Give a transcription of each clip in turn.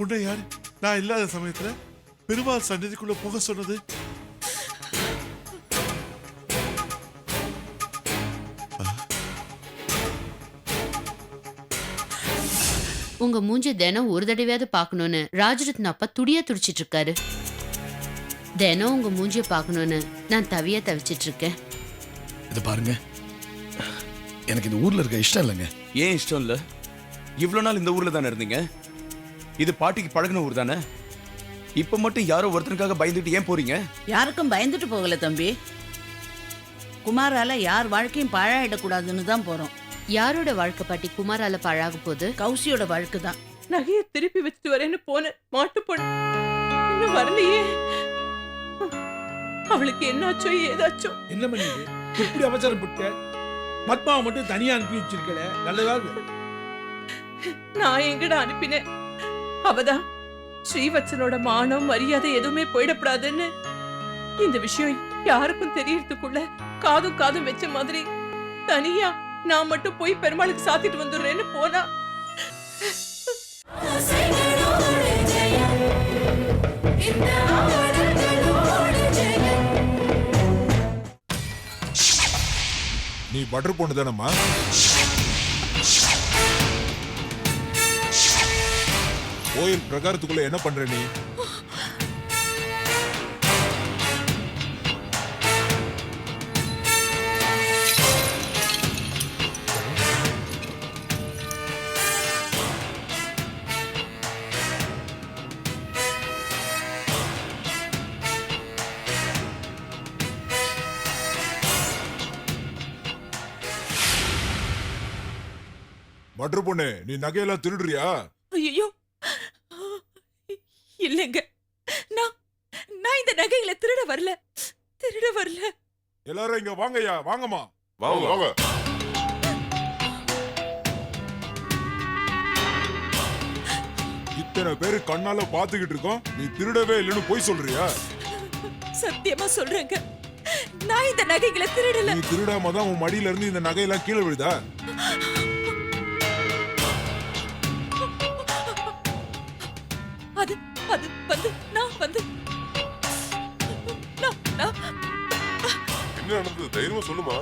உன்னை யாரு நான் இல்லாத சமயத்துல பெருமாள் சன்னதிக்குள்ள போக சொன்னது? உங்க மூஞ்சி தினம் ஒரு தடவையாவது பார்க்கணும்னு ராஜரத்ன அப்பா துடியா துடிச்சிட்டு இருக்காரு. தினம் உங்க மூஞ்சிய பார்க்கணும்னு நான் தவிச்சிட்டு இருக்கேன். இது பாருங்க, எனக்கு இந்த ஊர்ல இருக்க இஷ்டம் இல்லைங்க. ஏன் இஷ்டம் இல்ல? இவ்வளவு நாள் இந்த ஊர்ல தானே இருந்தீங்க. இது பாட்டிக்கு பழகின ஊர் தானே. இப்ப மட்டும் யாரோ ஒருத்தனுக்காக பயந்துட்டு ஏன் போறீங்க? யாருக்கும் பயந்துட்டு போகல தம்பி. குமாரால யார் வாழ்க்கையும் பாழாயிடக்கூடாதுன்னு தான் போறோம். யாரோட வாழ்க்கை பாட்டி குமாரால பாழாக போகுது? கௌசியோட வாழ்க்கை தான். நகையை திருப்பி வச்சுட்டு வரேன்னு போன மாட்டு பொண்ணு இன்னும் வரலையே. அவளுக்கு என்னாச்சோ ஏதாச்சோ. என்ன பண்ணீங்க? எப்படி அவசரப்பட்ட? பத்மாவை மட்டும் தனியா அனுப்பி வச்சிருக்கல, நல்லதாக. நான் எங்கடா அனுப்பினேன்? அவதான் ஸ்ரீவத்சனோட மானம் மரியாதை எதுவுமே போயிடப்படாதுன்னு இந்த விஷயம் யாருக்கும் தெரியறதுக்குள்ள காதும் வச்ச மாதிரி தனியா நான் மட்டும் போய் பெருமாளுக்கு சாத்திட்டு வந்துடுறேன்னு போனா. நீ பட்டர் பொண்ணு தானம்மா? கோயில் பிரகாரத்துக்குள்ள என்ன பண்ற நீ? பட்டர் பொண்ணு, நீ நகையெல்லாம் திருடுறியா? ஐயோ இல்லங்க, நான் இந்த நகைகளை திருட வரல. எல்லாரும் இங்க வாங்கய்யா, வாங்கம்மா, வாங்க வாங்க. இத்தனை பேரு கண்ணால பாத்துக்கிட்டு இருக்கோம், நீ திருடவே இல்லைன்னு போய் சொல்றியா? சத்தியமா சொல்றேங்க, நான் இந்த நகைகளை திருடல. நீ திருடாம தான் உன் மடியில இருந்து இந்த நகையெல்லாம் கீழே விழுதா? அது நான் என்ன நடந்தது? தைரியமா சொல்லுமா.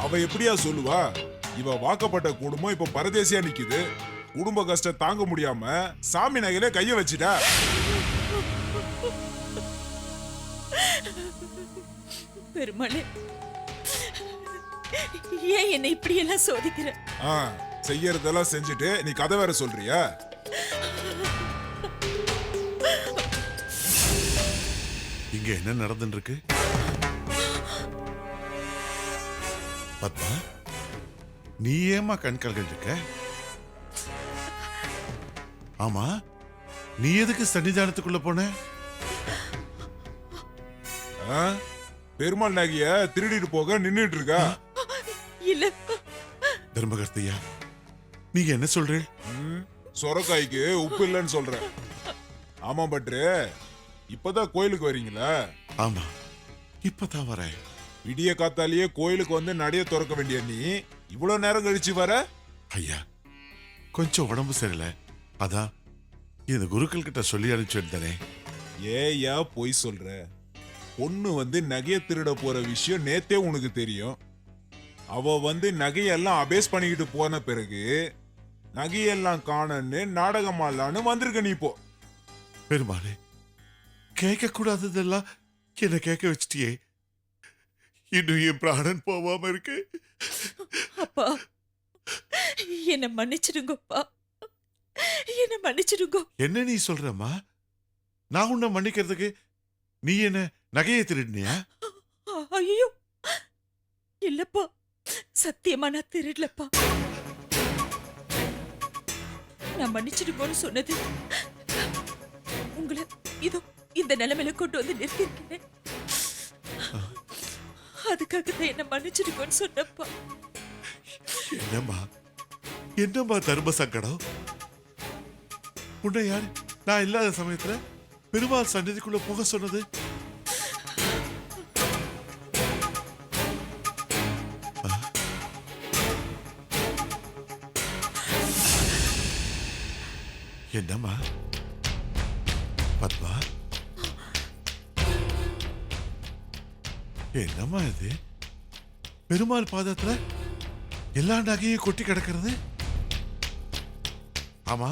அவ எப்படியா சொல்லுவா? இவ வாக்கப்பட்ட குடும்பம் இப்ப பரதேசியா நிக்குது. குடும்ப கஷ்டம் தாங்க முடியாம சாமி நகையில கைய வச்சிட்டா. பெருமாளே, ஏன் என்ன இப்படி எல்லாம் சோதிக்கிற? செய்யறதெல்லாம் செஞ்சுட்டு நீ கதை வேற சொல்றியா? இங்க என்ன நடந்துட்டு இருக்கு? பத்மா, நீ ஏமா கண் கலங்கிட்டு? ஆமா, நீ எதுக்கு சன்னிதானத்துக்குள்ள போன? பெருமாள் நகைய திருடிட்டு போக நின்னுட்டு இருக்கா? இல்ல தர்மகர்த்தையா, நீங்க என்ன சொல்ற? சொரக்காய்க்கு உப்பு இல்லைன்னு சொல்ற. ஆமா பட்ரு, இப்பதான் கோயிலுக்கு வரீங்களா? ஆமா, இப்பதான் வரேன். விடிய காத்தாலேயே கோயிலுக்கு வந்து நடைய திறக்க வேண்டிய நீ இவ்வளவு நேரம் கழிச்சு வர? ஐயா, கொஞ்சம் உடம்பு சரியில்லை, அதான் இந்த குருக்கள் கிட்ட சொல்லி அனுப்பிச்சுட்டே. ஏயா பொய் சொல்ற? பொண்ணு வந்து நகைய திருட போற விஷயம் நேத்தே உனக்கு தெரியும். அவ வந்து நகையெல்லாம் அபேஸ் பண்ணிக்கிட்டு போன பிறகு நகையெல்லாம் காணன்னு நாடகமாலான்னு வந்திருக்க நீ. இப்போ பெருமாளே, கேட்க கூடாததெல்லாம் என்ன கேட்க வச்சிட்டியே. இன்னும் என் பிராணன் போவாம இருக்கு. அப்பா, என்ன மன்னிச்சிடுங்கப்பா, என்ன மன்னிச்சிடுங்க. என்ன நீ சொல்றம்மா? நான் உன்னை மன்னிக்கிறதுக்கு நீ என்ன நகையை திருடினியா? ஐயோ இல்லப்பா, சத்தியமா நான் திருடலப்பா. நான் மன்னிச்சிடுங்கன்னு சொன்னது உங்களை இதோ இந்த நிலைமையில கொண்டு வந்து நிறுத்திருக்கேன். அதுக்காகத்தான் என்ன மன்னிச்சிடுங்கன்னு சொன்னப்பா. என்னம்மா தர்ம சங்கடம்? உன்னை யாரு நான் இல்லாத சமயத்துல பெருமாள் சன்னதிக்குள்ள போக சொன்னது? என்னம்மா பத்மா, என்னம்மா இது? பெருமாள் பாதத்துல எல்லா நகையும் கொட்டி கிடக்கிறது. ஆமா,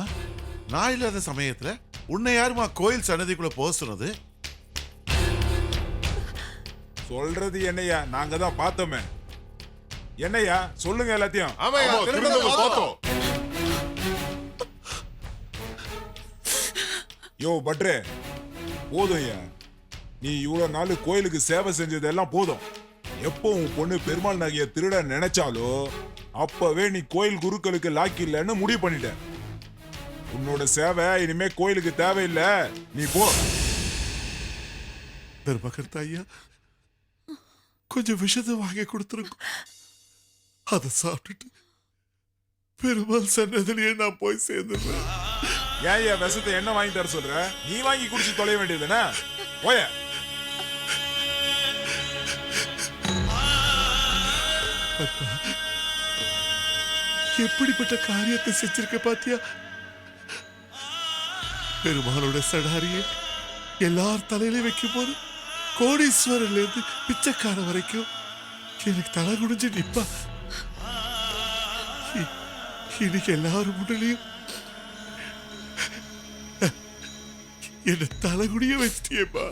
நான் இல்லாத சமயத்துல உன்னை யாருமா கோயில் சன்னதிக்குள்ள போக சொன்னது? சொல்றது என்னையா, நாங்க தான் பார்த்தோமே. என்னையா சொல்லுங்க எல்லாத்தையும். யோ பட்ரே, போதும் ஐயா. நீ இவ்வளவு நாள் கோயிலுக்கு சேவை செஞ்சதெல்லாம் போதும். எப்போ உன் பொண்ணு பெருமாள் நகைய திருட நினைச்சாலோ அப்பவே நீ கோயில் குருக்களுக்கு லாக்கி இல்லைன்னு முடிவு பண்ணிட்ட. உன்னோட சேவை இனிமே கோயிலுக்கு தேவையில்லை, நீ போ. தர்மகர்த்தா ஐயா, கொஞ்சம் விஷத்தை வாங்கி கொடுத்துருங்க. அதை சாப்பிட்டுட்டு பெருமாள் சன்னதிலேயே நான் போய் சேர்ந்துடுறேன். ஏன் ஐயா விஷத்தை என்ன வாங்கி தர சொல்ற? நீ வாங்கி குடிச்சு தொலைய வேண்டியதுதானே? போய. எப்படிப்பட்ட காரியத்தை செஞ்சிருக்க பாத்தியா? பெருமாளோட சடாரியை எல்லார் தலையில வைக்கும் போது கோடீஸ்வரர்ல இருந்து பிச்சைக்கார வரைக்கும் எனக்கு தலை குடிஞ்சு நிப்பா. இன்னைக்கு எல்லாரும் முன்னாலையும் என்ன தலைகுடிய வச்சிட்டியேப்பா.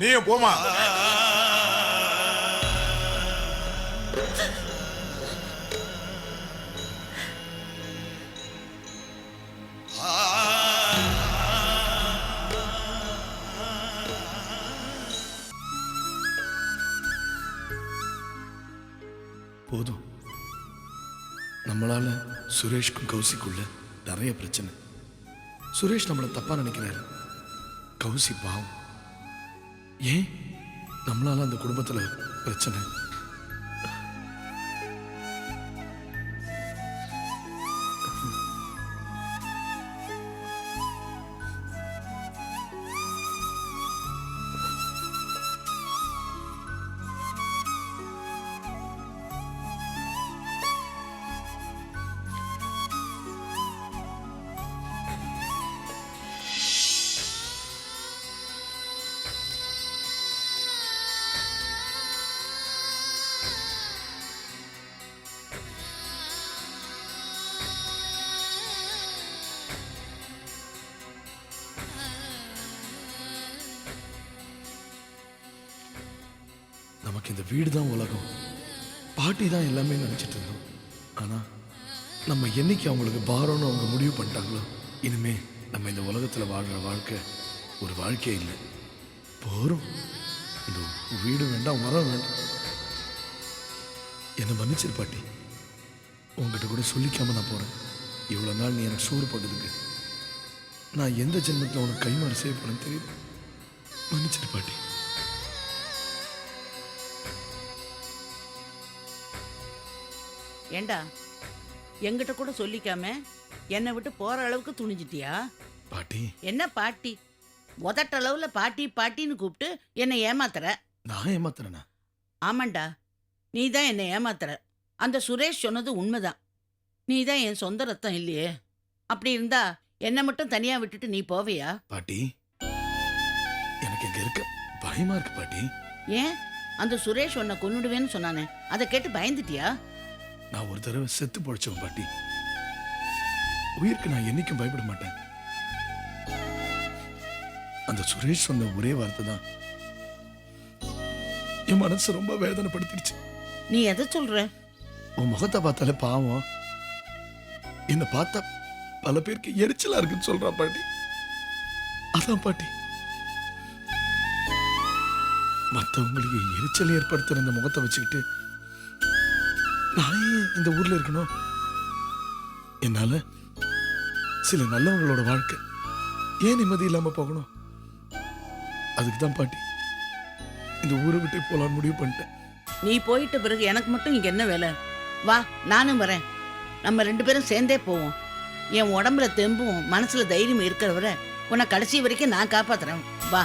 நீயும் போமா. போதும். நம்மளால சுரேஷ்க்கும் கௌசிக்குள்ள நிறைய பிரச்சனை. சுரேஷ் நம்மளை தப்பா நினைக்கிறாரு. கௌசி பாவம். ஏன் நம்மளால அந்த குடும்பத்துல பிரச்சனை? நமக்கு இந்த வீடு தான் உலகம், பாட்டி தான் எல்லாமே நினைச்சிட்டு இருந்தோம். ஆனா நம்ம என்னைக்கு அவங்களுக்கு பாரம்னு அவங்க முடிவு பண்ணிட்டாங்களோ, இனிமே நம்ம இந்த உலகத்துல வாழ்ற வாழ்க்கை ஒரு வாழ்க்கையே இல்லை. போறோம். இந்த வீடு வேண்டாம், மரம் வேண்டாம். என்னை மன்னிச்சிரு பாட்டி. உங்ககிட்ட கூட சொல்லிக்காம நான் போறேன். இவ்வளவு நாள் நீ எனக்கு சோறு போட்டதுக்கு நான் எந்த ஜென்மத்தில் உனக்கு கைமாறு செய்ய போறேன்னு தெரியுது. மன்னிச்சிரு பாட்டி. ஏண்டா, எங்கிட்ட கூட சொல்லிக்காம என்னை விட்டு போற அளவுக்கு துணிஞ்சிட்டியா? பாட்டி, என்ன பாட்டி? உதட்டளவுல பாட்டி பாட்டின்னு கூப்பிட்டு என்னை ஏமாத்துற. நான் ஏமாத்துறேனா? ஆமாண்டா, நீ தான் என்னை ஏமாத்துற. அந்த சுரேஷ் சொன்னது உண்மைதான். நீ தான் என் சொந்த ரத்தம் இல்லையே. அப்படி இருந்தா என்னை மட்டும் தனியா விட்டுட்டு நீ போவியா? பாட்டி, எனக்கு இங்க இருக்க பயமா இருக்கு பாட்டி. ஏன்? அந்த சுரேஷ் உன்னை கொன்னுடுவேன்னு சொன்னானே, அதை கேட்டு பயந்துட்டியா? நான் ஒரு தடவை செத்து பொழைச்சவன் பாட்டி. உயிருக்கு நான் என்னைக்கும் பயப்பட மாட்டேன். அந்த சுரேஷ் சொன்ன ஒரே வார்த்தை தான் என் மனசு ரொம்ப வேதனைப்படுத்திடுச்சு. நீ எதை சொல்ற? உன் முகத்தை பார்த்தாலே பாவம், என்ன பார்த்தா பல பேருக்கு எரிச்சலா இருக்குன்னு சொல்றான் பாட்டி. அதான் பாட்டி, மற்றவங்களுக்கு எரிச்சல் ஏற்படுத்துற இந்த முகத்தை வச்சுக்கிட்டு நான் ஏன் இந்த ஊர்ல இருக்கணும்? என்னால சில நல்லவங்களோட வாழ்க்கை ஏன் நிம்மதி இல்லாம போகணும்? அதுக்கு தான் பாட்டி இந்த ஊரை விட்டு போலான்னு முடிவு பண்ணிட்டேன். நீ போயிட்ட பிறகு எனக்கு மட்டும் இங்க என்ன வேலை? வா, நானும் வரேன். நம்ம 2 பேரும் சேர்ந்தே போவோம். என் உடம்புல தெம்பும் மனசுல தைரியம் இருக்கிற வரை உன்னை கடைசி வரைக்கும் நான் காப்பாத்துறேன். வா.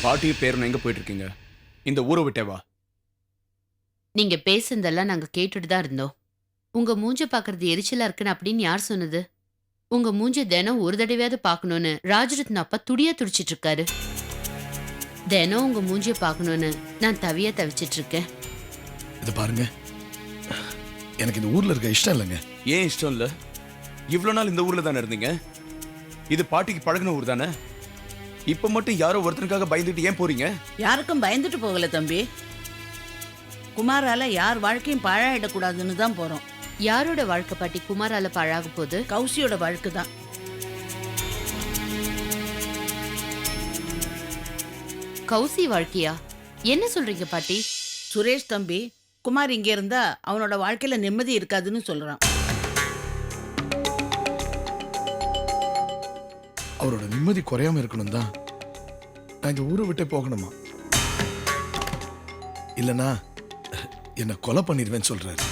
பாட்டி பேரன் எங்க போயிட்டு இருக்கீங்க? இந்த ஊரை விட்டே வா. நீங்க பேசுனதெல்லாம் நாங்க கேட்டுட்டு தான் இருந்தோம். உங்க மூஞ்ச பாக்குறது எரிச்சலா இருக்குன்னு அப்படின்னு யார் சொன்னது? உங்க மூஞ்ச தினம் ஒரு தடவையாவது பார்க்கணும்னு ராஜரத்ன அப்பா துடியா துடிச்சிட்டு இருக்காரு. தினம் உங்க மூஞ்சிய பார்க்கணும்னு நான் தவிச்சிட்டு இருக்கேன். இது பாருங்க, எனக்கு இந்த ஊர்ல இருக்க இஷ்டம் இல்லைங்க. ஏன் இஷ்டம் இல்ல? இவ்வளவு நாள் இந்த ஊர்ல தானே இருந்தீங்க. இது பாட்டிக்கு பழகின ஊர் தானே. இப்ப மட்டும் யாரோ ஒருத்தனுக்காக பயந்துட்டு ஏன் போறீங்க? யாருக்கும் பயந்துட்டு போகல தம்பி. குமாரால யார் வாழ்க்கையும் பாழாயிடக்கூடாதுன்னு தான் போறோம். யாரோட வாழ்க்கை பாட்டி குமாரால பாழாக போகுது? கௌசியோட வாழ்க்கை தான். கௌசி வாழ்க்கையா? என்ன சொல்றீங்க பாட்டி? சுரேஷ் தம்பி, குமார் இங்க இருந்தா அவனோட வாழ்க்கையில நிம்மதி இருக்காதுன்னு சொல்றான். அவரோட நிம்மதி குறையாம இருக்கணும் தான் நான் இந்த ஊரை விட்டே போகணுமா? இல்லனா என்ன கொலை பண்ணிடுவேன்னு சொல்றாரு.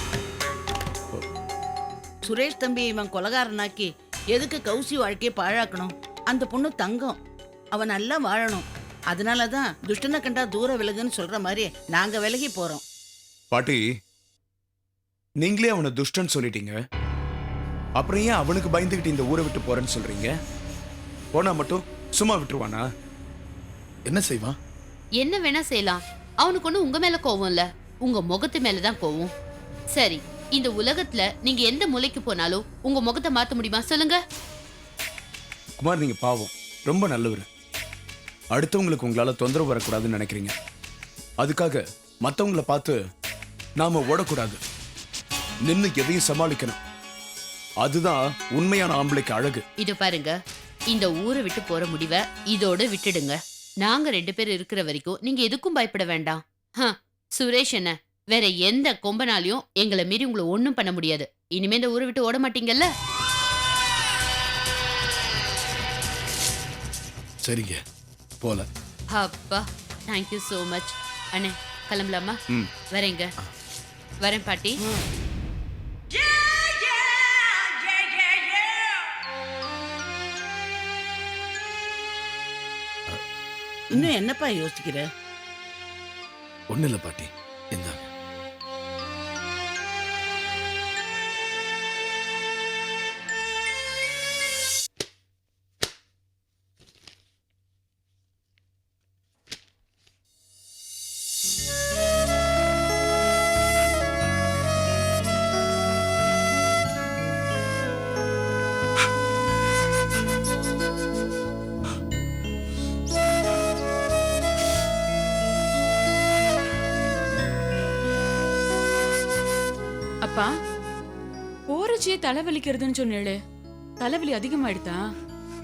சுரேஷ் தம்பி இவன் கொலகாரனாக்கி எதுக்கு கௌசி வாழ்க்கையை பாழாக்கணும்? அந்த பொண்ணு தங்கம், அவன் நல்லா வாழணும். அதனாலதான் துஷ்டனை கண்டா தூர விலகுன்னு சொல்ற மாதிரி நாங்க விலகி போறோம். பாட்டி, நீங்களே அவனை துஷ்டன் சொல்லிட்டீங்க. அப்புறம் ஏன் அவனுக்கு பயந்துகிட்டு இந்த ஊரை விட்டு போறேன்னு சொல்றீங்க? போனா மட்டும் சும்மா விட்டுருவானா? என்ன செய்வான்? என்ன வேணா செய்யலாம். அவனுக்கு ஒண்ணு உங்க மேல கோவம் இல்ல, உங்க முகத்து மேலதான் கோவம். சரி, இந்த உலகத்துல நீங்க எந்த மூலைக்கு போனாலும் உங்க முகத்தை மாத்த முடியுமா சொல்லுங்க? குமார், நீங்க பாவம், ரொம்ப நல்லவர். அடுத்தவங்களுக்கு உங்களால தொந்தரவு வரக்கூடாதுன்னு நினைக்கிறீங்க. அதுக்காக மத்தவங்களை பார்த்து நாம ஓடக்கூடாது. நின்னு எதையும் சமாளிக்கணும். அதுதான் உண்மையான ஆம்பளைக்கு அழகு. இது பாருங்க, இந்த ஊரை விட்டு போற முடிவை இதோட விட்டுடுங்க. நாங்க 2 பேர் இருக்கிற வரைக்கும் நீங்க எதுக்கும் பயப்பட வேண்டாம். சுரேஷ் என்ன வேற எந்த கொம்பனாலையும் எங்களை மீறி உங்களை ஒண்ணும் பண்ண முடியாது. இனிமே இந்த ஊரை விட்டு ஓட மாட்டீங்கல்ல? சரிங்க, போல. அப்பா, தேங்க்யூ சோ மச். அண்ணே, கிளம்பலாமா? ம். வரேங்க. வரேன் பாட்டி. இன்னும் என்னப்பா யோசிக்கிற? ஒண்ணு இல்ல பாட்டி, இந்தாங்க. அப்பா, போறச்சியே தலைவலிக்கிறதுன்னு சொன்னேளே, தலைவலி அதிகமாயிடுதா?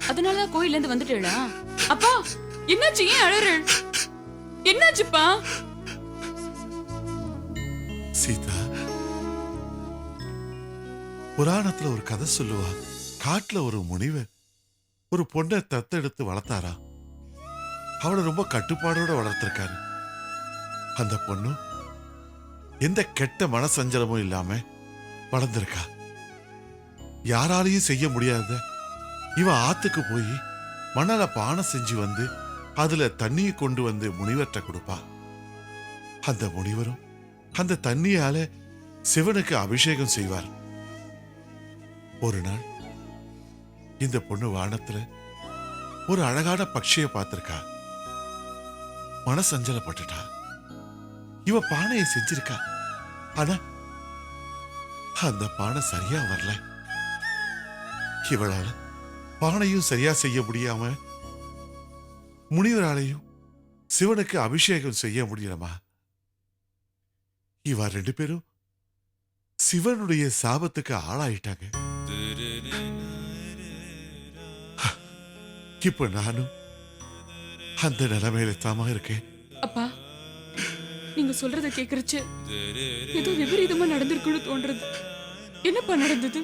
அதனாலதான் கோயில்ல இருந்து வந்துட்டேளா? அப்பா, என்னாச்சு? ஏன் அழறேள்? என்னாச்சுப்பா? சீதா, புராணத்துல ஒரு கதை சொல்லுவா. காட்டுல ஒரு முனிவர் ஒரு பொண்ணை தத்தெடுத்து வளர்த்தாரா. அவளை ரொம்ப கட்டுப்பாடோட வளர்த்திருக்காரு. அந்த பொண்ணு எந்த கெட்ட மனசஞ்சலமும் இல்லாம வளர்ந்திருக்கா. யாராலையும் செய்ய முடியாத இவன் ஆத்துக்கு போய் மணல பானை செஞ்சு வந்து அதுல தண்ணியை கொண்டு வந்து முனிவர்கிட்ட கொடுப்பா. அந்த முனிவரும் அந்த தண்ணியால சிவனுக்கு அபிஷேகம் செய்வார். ஒரு நாள் இந்த பொண்ணு வானத்துல ஒரு அழகான பட்சியை பார்த்திருக்கா. மனசஞ்சலப்பட்டுட்டா. இவ பானையை செஞ்சிருக்கா, ஆனா அந்த பானை சரியா வரல. இவளால பானையும் சரியா செய்ய முடியாம முனிவராலையும் சிவனுக்கு அபிஷேகம் செய்ய முடியலமா. இவ 2 பேரும் சிவனுடைய சாபத்துக்கு ஆளாயிட்டாங்க. இப்ப நானும் அந்த நிலைமையில தாமா இருக்கேன். அப்பா, நீங்க சொல்றத கேக்குறச்சு ஏதோ விபரீதமா நடந்திருக்குன்னு தோன்றது. என்னப்பா நடந்தது?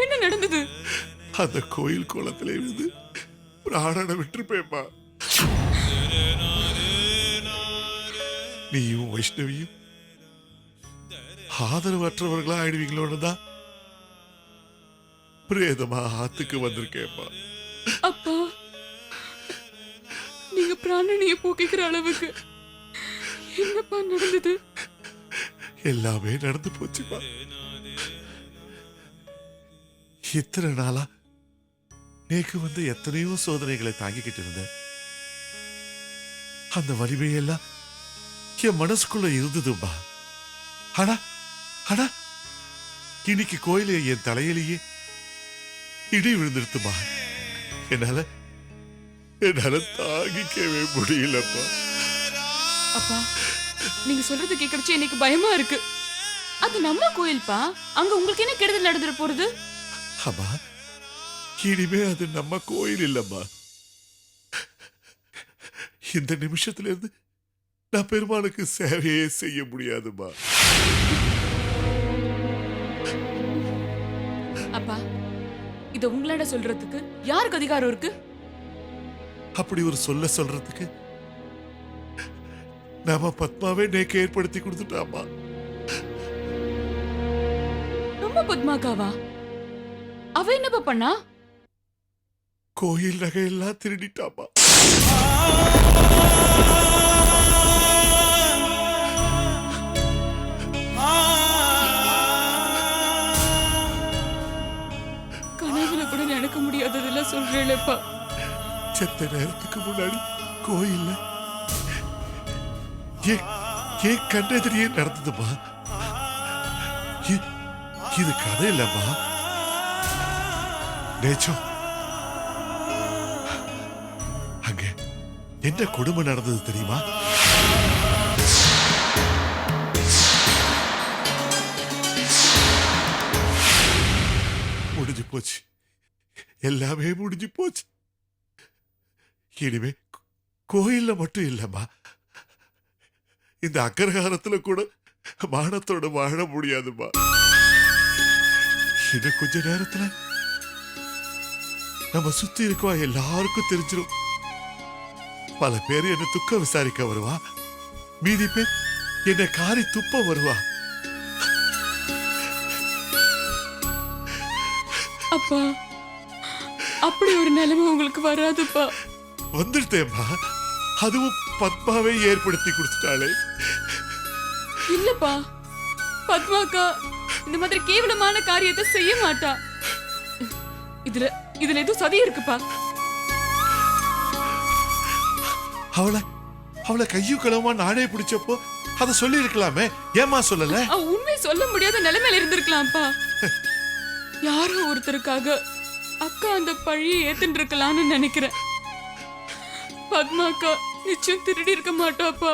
என்ன நடந்தது? அந்த கோயில் கோலத்திலே இருந்து பிராணனை விட்டுருப்பேப்பா. நீயும் வைஷ்ணவியும் ஆதரவற்றவர்களா ஆயிடுவீங்களோன்னு தான் பிரேதமா ஆத்துக்கு வந்திருக்கேன்ப்பா. அப்பா நீங்க பிராணனைய போக்கிக்கிற அளவுக்கு என்னப்பா நடந்தது? எல்லாமே நடந்து போச்சுப்பா. இத்தனை நாளா நேக்கு வந்து எத்தனையோ சோதனைகளை தாங்கிக்கிட்டு இருந்தேன். அந்த வலிமையெல்லாம் என் மனசுக்குள்ள இருந்ததும்பா. ஆனா ஆனா இன்னைக்கு கோயில என் தலையிலேயே இடி விழுந்துருத்துமா. என்னால தாங்கிக்கவே முடியலப்பா. அப்பா நீங்க சொல்றது கேக்குறச்சு எனக்கு பயமா இருக்கு. அது நம்ம கோயில்பா, அங்க உங்களுக்கு என்ன கெடுதல் நடந்துட போறது? அம்மா, இனிமே அது நம்ம கோயில் இல்லம்மா. இந்த நிமிஷத்துல இருந்து நான் பெருமாளுக்கு சேவையே செய்ய முடியாதுமா. அப்பா இத உங்களாட சொல்றதுக்கு யாருக்கு அதிகாரம் இருக்கு? அப்படி ஒரு சொல்றதுக்கு நாம பத்மாவே நேக்கு ஏற்படுத்தி கொடுத்துட்டாமா. நம்ம பத்மாக்காவா? அவ என்னப்பா பண்ணா? கோயில் நகையெல்லாம் திருடிட்டாமா. கனவுல கூட நடக்க முடியாததெல்லாம் சொல்றேன்ப்பா. செத்த நேரத்துக்கு முன்னாடி கோயில்ல ஏன் கண்ணெதிரியே நடந்ததுமா. இது கதை இல்லம்மா, நேச்சம். அங்க என்ன கொடுமை நடந்தது தெரியுமா? முடிஞ்சு போச்சு, எல்லாமே முடிஞ்சு போச்சு. இனிமே கோயில்ல மட்டும் இல்லம்மா, இந்த அக்கரகாரத்துல கூட மானத்தோட வாழ முடியாதுமா. இன்னும் கொஞ்ச நேரத்துல நம்ம சுத்தி இருக்கவா எல்லாருக்கும் தெரிஞ்சிடும். பல பேர் என்ன துக்க விசாரிக்க வருவா, மீதி பேர் என்ன காரி துப்ப வருவா. அப்பா அப்படி ஒரு நிலைமை உங்களுக்கு வராதுப்பா. வந்துட்டேம்மா, அதுவும் பத்மாவை ஏற்படுத்தி கொடுத்துட்டாளே. இல்லப்பா, பத்மாக்கா இந்த மாதிரி கேவலமான காரியத்தை செய்ய மாட்டா. இதுல ஏதோ சதி இருக்குப்பா. அவளை கையும் களவுமா நானே பிடிச்சப்போ அத சொல்லி இருக்கலாமே, ஏமா சொல்லல? உண்மை சொல்ல முடியாத நிலைமையில இருந்திருக்கலாம்ப்பா. யாரோ ஒருத்தருக்காக அக்கா அந்த பழியை ஏத்துட்டு இருக்கலாம்னு நினைக்கிறேன். பத்மாக்கா நிச்சயம் திருடி இருக்க மாட்டாப்பா.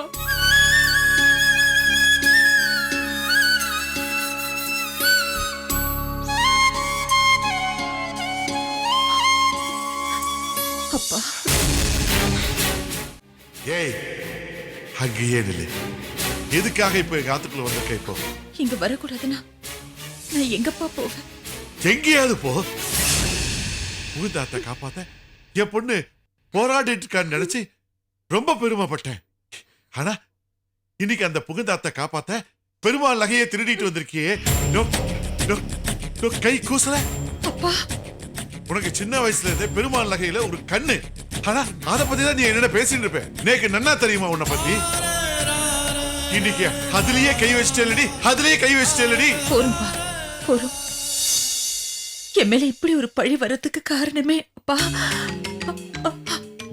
அப்பா ஏய், அங்கேயே நில்லு. எதுக்காக இப்ப எங்க ஆத்துக்குள்ள வந்திருக்க? இப்போ இங்க வரக்கூடாதுன்னா நான் எங்கப்பா போவேன்? எங்கேயாவது போ. உகுந்தாத்த காப்பாத்த என் பொண்ணு போராடிட்டு இருக்கான்னு நினைச்சு ரொம்ப பெருமைப்பட்டேன். ஆனா இன்னைக்கு அந்த புகுந்தாத்த காப்பாத்த பெருமாள் நகையை திருடிட்டு வந்திருக்கியே. கை கூசல. அப்பா உனக்கு சின்ன வயசுல இருந்தே பெருமாள் நகையில ஒரு கண்ணு. ஆனா அத பத்தி தான் நீ என்னோட பேசிட்டு இருப்ப. நேக்கு நன்னா தெரியுமா உன்னை பத்தி? இன்னைக்கு அதுலயே கை வச்சிட்டேலடி, அதுலயே கை வச்சிட்டேலடி. போரும்பா போரும். என் மேல இப்படி ஒரு பழி வரதுக்கு காரணமே அப்பா.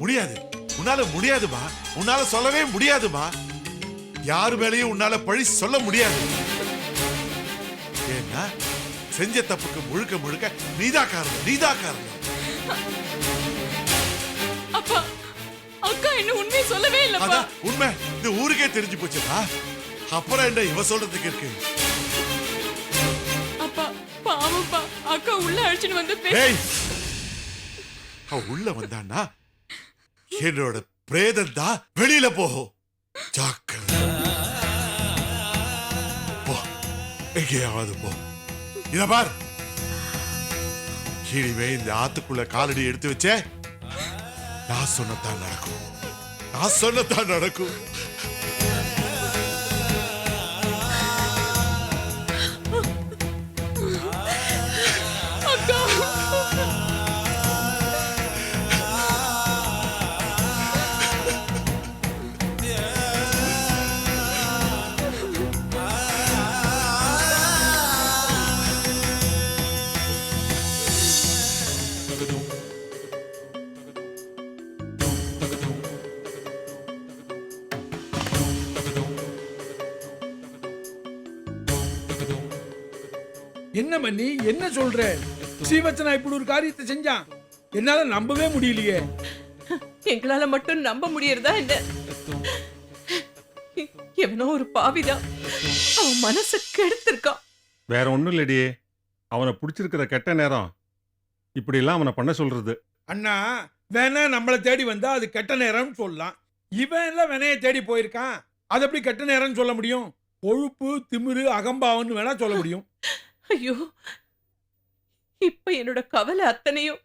முடியாது, உன்னால முடியாதுமா, உன்னால சொல்லவே முடியாதுமா. யாரு மேலேயும் உன்னால பழி சொல்ல முடியாது. ஏன்னா செஞ்ச தப்புக்கு முழுக்க முழுக்க நீதா காரணம். அப்பா அக்கா என்ன உண்மை சொல்லவே இல்லப்பா. அதான் உண்மை இந்த ஊருக்கே தெரிஞ்சு போச்சுடா. அப்புறம் என்ன இவ சொல்றதுக்கு இருக்கு? அப்பா பாவப்பா, அக்கா உள்ள அழைச்சிட்டு வந்து ஏய், அவ உள்ள வந்தான்னா என்னோட பிரேதம் தான் வெளியில போகும். ஜாக்கிரதை. போ, எங்கேயாவது போ. இத பார், இனிமே இந்த ஆத்துக்குள்ள காலடி எடுத்து வச்சே, நான் சொன்னதான் நடக்கும். அக்கா என்ன பண்ணி என்ன சொல்ற? ஸ்ரீவத்சனா இப்படி ஒரு காரியத்தை செஞ்சான், என்னால நம்பவே முடியலையே. எங்களால மட்டும் நம்ப முடியறதா என்ன? எவனோ ஒரு பாவிதான் அவன் மனசை கெடுத்திருக்கான். வேற ஒண்ணும் இல்லடி, அவனை பிடிச்சிருக்கிற கெட்ட நேரம் இப்படி எல்லாம் அவனை பண்ண சொல்றது. அண்ணா, வேணா நம்மளை தேடி வந்தா அது கெட்ட நேரம்னு சொல்லலாம். இவன் எல்லாம் வினைய தேடி போயிருக்கான், அது எப்படி கெட்ட நேரம்னு சொல்ல முடியும்? கொழுப்பு, திமிரு, அகம்பாவன்னு வேணா சொல்ல முடியும். ஐயோ, இப்ப என்னோட கவலை அத்தனையும்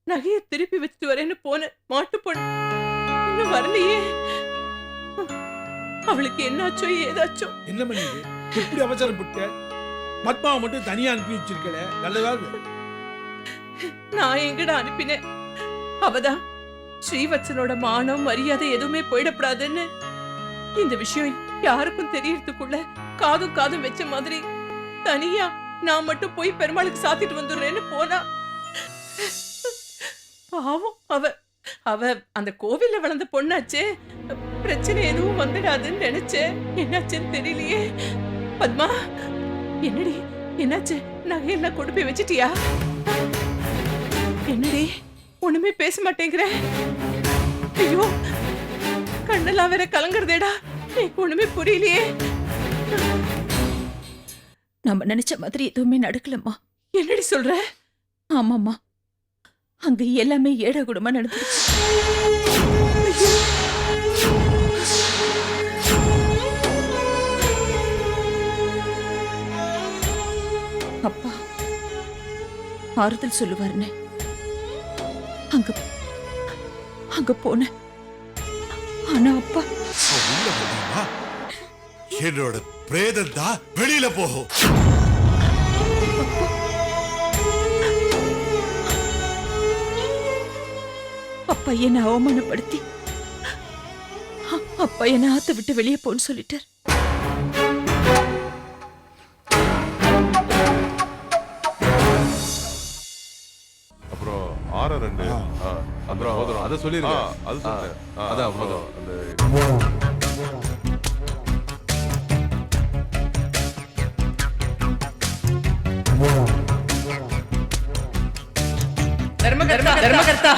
நகையை திருப்பி வச்சுட்டு வரேன்னு போன மாட்டு பொண்ணு இன்னும் வரலையே. அவளுக்கு என்னாச்சோ ஏதாச்சோ. என்ன பண்ணிது எப்படி அவசரப்பட்ட? பத்மாவை மட்டும் தனியா அனுப்பி வச்சிருக்கல, நல்லதாவது. நான் எங்கடா அனுப்பினேன்? அவதான் ஸ்ரீவத்சனோட மானம் மரியாதை எதுவுமே போயிடப்படாதுன்னு இந்த விஷயம் யாருக்கும் தெரியறதுக்குள்ள காதும் காதும் வச்ச மாதிரி தனியா நான் மட்டும் போய் பெருமாளுக்கு சாத்திட்டு வந்துடுறேன்னு போனா. பாவம், அவ அந்த கோவில்ல வளர்ந்த பொண்ணாச்சே, பிரச்சனை எதுவும் வந்துடாதுன்னு நினைச்சேன். என்னாச்சுன்னு தெரியலையே. பத்மா, என்னடி என்னாச்சு? நகையெல்லாம் கொண்டு போய் வச்சிட்டியா? என்னடி ஒண்ணுமே பேச மாட்டேங்கிற? ஐயோ, கண்ணெல்லாம் வேற கலங்குறதேடா, எனக்கு ஒண்ணுமே புரியலையே. நம்ம நினைச்ச மாதிரி எதுவுமே நடக்கலம்மா. என்னடி சொல்ற? ஆமாம்மா, அங்க எல்லாமே ஏடா கூடமா நடந்துருச்சு. அப்பா ஆறுதல் சொல்லுவாருன்னு அங்க அங்க போனேன். ஆனா அப்பா, உள்ள வந்தீங்களா? என்னோட பிரேதம் தான் வெளியில போகும். அப்பா என்ன அவமானப்படுத்தி அப்பா என்ன ஆத்த விட்டு வெளியே போன்னு சொல்லிட்டார். அப்புறம் 6-2 அப்புறம் அதை சொல்லிருங்க. அது சொல்றேன். அதான் போதும். அந்த தர்மகர்த்தா